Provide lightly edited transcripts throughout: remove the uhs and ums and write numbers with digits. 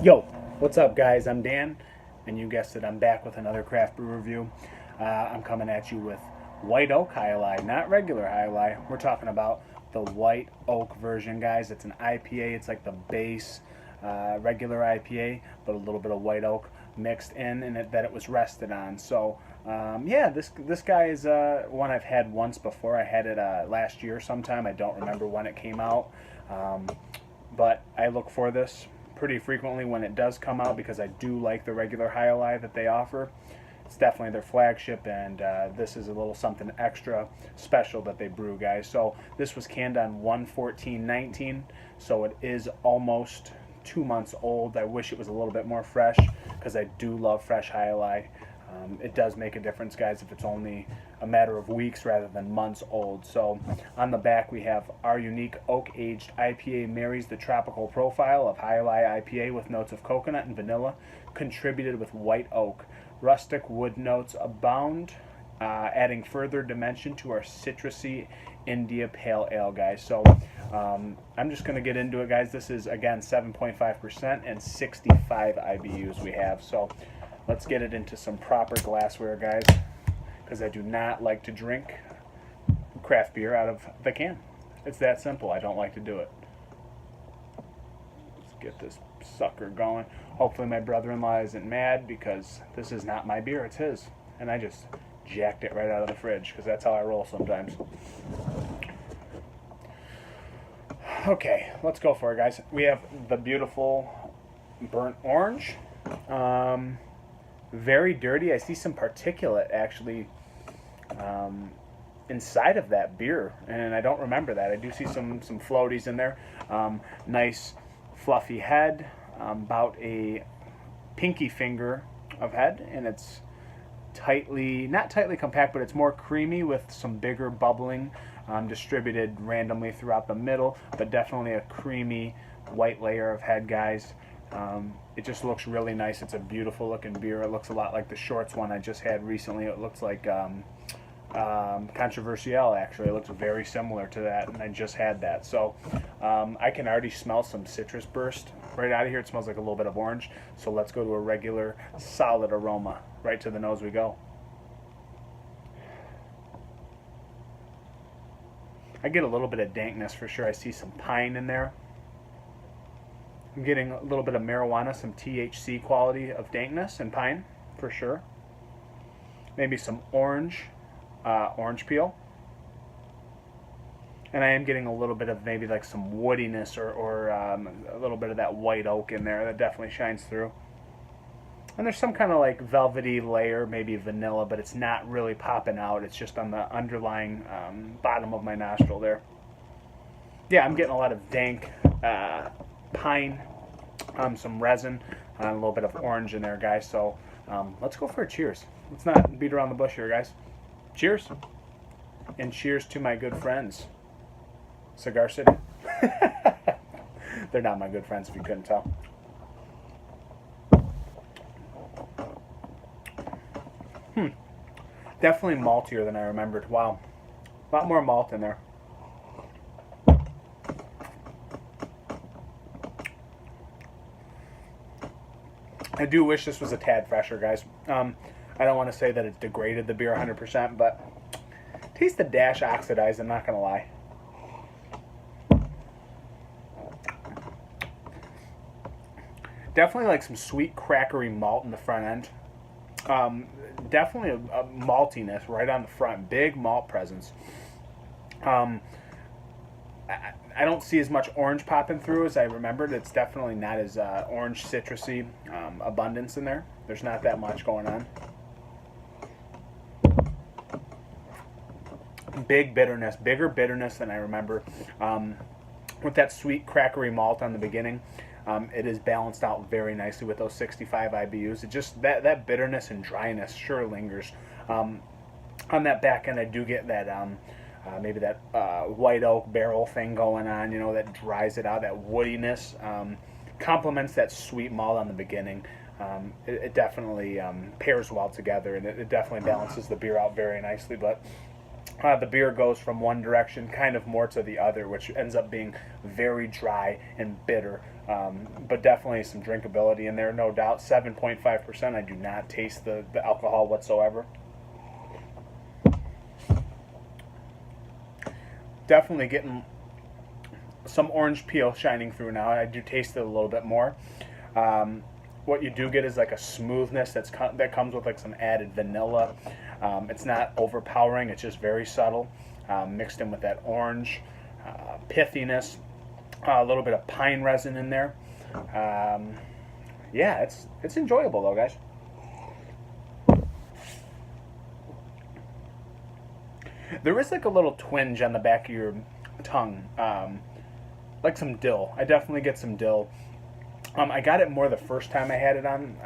Yo, what's up, guys? I'm Dan, and you guessed it, I'm back with another craft brew review. I'm coming at you with White Oak Alai, not regular Alai. We're talking about the White Oak version, guys. It's an IPA. It's like the base regular IPA, but a little bit of White Oak mixed in, and that it was rested on. So, yeah, this guy is one I've had once before. I had it last year sometime. I don't remember when it came out, but I look for this pretty frequently when it does come out because I do like the regular High Alive that they offer. It's definitely their flagship, and this is a little something extra special that they brew, guys. So this was canned on 1/14/19, so it is almost 2 months old. I wish it was a little bit more fresh because I do love fresh High Alive. It does make a difference, guys, if it's only a matter of weeks rather than months old. So on the back we have our unique oak-aged IPA marries the tropical profile of High Alive IPA with notes of coconut and vanilla, contributed with white oak. Rustic wood notes abound, adding further dimension to our citrusy India Pale Ale, guys. So I'm just going to get into it, guys. This is, again, 7.5% and 65 IBUs we have. So let's get it into some proper glassware, guys, because I do not like to drink craft beer out of the can. It's that simple. I don't like to do it. Let's get this sucker going. Hopefully my brother-in-law isn't mad because this is not my beer, it's his. And I just jacked it right out of the fridge because that's how I roll sometimes. Okay, let's go for it, guys. We have the beautiful burnt orange. Very dirty. I see some particulate actually inside of that beer, and I don't remember that. I do see some floaties in there. Nice fluffy head, about a pinky finger of head, and it's not tightly compact, but it's more creamy with some bigger bubbling distributed randomly throughout the middle, but definitely a creamy white layer of head, guys. It just looks really nice. It's a beautiful looking beer. It looks a lot like the Shorts one I just had recently. It looks like Controversial, actually. It looks very similar to that, and I just had that. So I can already smell some citrus burst right out of here. It smells like a little bit of orange. So let's go to a regular solid aroma. Right to the nose we go. I get a little bit of dankness for sure. I see some pine in there. I'm getting a little bit of marijuana, some THC quality of dankness and pine for sure. Maybe some orange peel. And I am getting a little bit of maybe like some woodiness or a little bit of that white oak in there that definitely shines through. And there's some kind of like velvety layer, maybe vanilla, but it's not really popping out. It's just on the underlying bottom of my nostril there. Yeah, I'm getting a lot of dank pine, some resin, and a little bit of orange in there, guys. So let's go for a cheers. Let's not beat around the bush here, guys. Cheers. And cheers to my good friends, Cigar City. They're not my good friends if you couldn't tell. Definitely maltier than I remembered. Wow. A lot more malt in there. I do wish this was a tad fresher, guys. I don't want to say that it degraded the beer 100%, but tastes the dash oxidized, I'm not going to lie. Definitely like some sweet crackery malt in the front end. Definitely a maltiness right on the front. Big malt presence. I don't see as much orange popping through as I remembered. It's definitely not as orange citrusy abundance in there. There's not that much going on. Big bitterness, bigger bitterness than I remember. With that sweet crackery malt on the beginning, it is balanced out very nicely with those 65 IBUs. It just that bitterness and dryness sure lingers. On that back end, I do get that maybe that white oak barrel thing going on, you know, that dries it out. That woodiness complements that sweet malt on the beginning. It definitely pairs well together, and it definitely balances the beer out very nicely. But the beer goes from one direction kind of more to the other, which ends up being very dry and bitter. But definitely some drinkability in there, no doubt. 7.5%. I do not taste the alcohol whatsoever. Definitely getting some orange peel shining through now. I do taste it a little bit more. What you do get is like a smoothness that comes with like some added vanilla. It's not overpowering. It's just very subtle, mixed in with that orange pithiness. A little bit of pine resin in there. Yeah, it's enjoyable though, guys. There is like a little twinge on the back of your tongue, like some dill. I definitely get some dill. I got it more the first time I had it on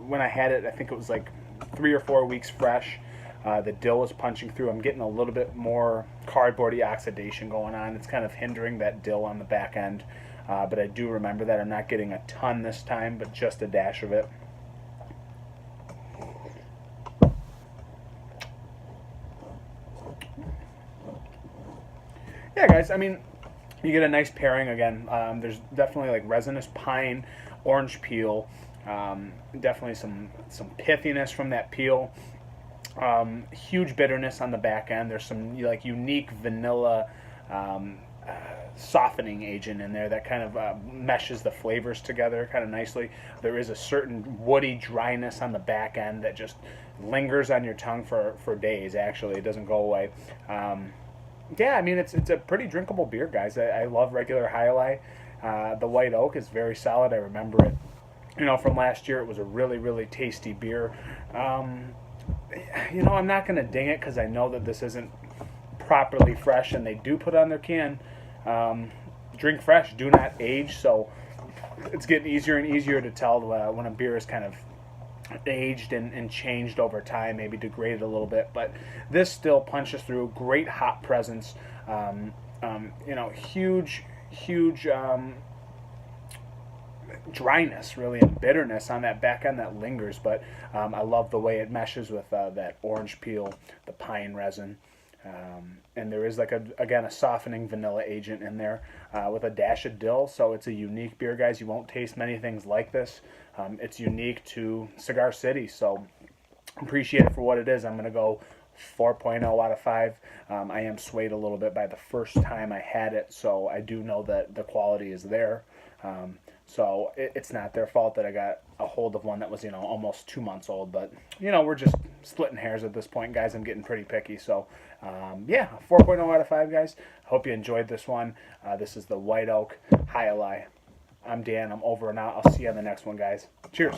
when I had it. I think it was like 3 or 4 weeks fresh. The dill was punching through. I'm getting a little bit more cardboardy oxidation going on. It's kind of hindering that dill on the back end. But I do remember that I'm not getting a ton this time, but just a dash of it. Yeah, guys, I mean, you get a nice pairing again. There's definitely like resinous pine, orange peel, definitely some pithiness from that peel. Huge bitterness on the back end. There's some like unique vanilla softening agent in there that kind of meshes the flavors together kind of nicely. There is a certain woody dryness on the back end that just lingers on your tongue for days. Actually, it doesn't go away. Yeah, I mean, it's a pretty drinkable beer, guys. I love regular High Alai. The White Oak is very solid. I remember it, from last year. It was a really, really tasty beer. I'm not going to ding it because I know that this isn't properly fresh, and they do put on their can, drink fresh, do not age. So it's getting easier and easier to tell when a beer is kind of aged and changed over time, maybe degraded a little bit, but this still punches through. Great hop presence, huge dryness really, and bitterness on that back end that lingers, but I love the way it meshes with that orange peel, the pine resin, and there is like a softening vanilla agent in there with a dash of dill. So it's a unique beer, guys. You won't taste many things like this. It's unique to Cigar City, so appreciate it for what it is. I'm going to go 4.0 out of 5. I am swayed a little bit by the first time I had it, so I do know that the quality is there. So it's not their fault that I got a hold of one that was, almost 2 months old. But, we're just splitting hairs at this point, guys. I'm getting pretty picky. So, 4.0 out of 5, guys. Hope you enjoyed this one. This is the White Oak High Alai. I'm Dan. I'm over and out. I'll see you on the next one, guys. Cheers.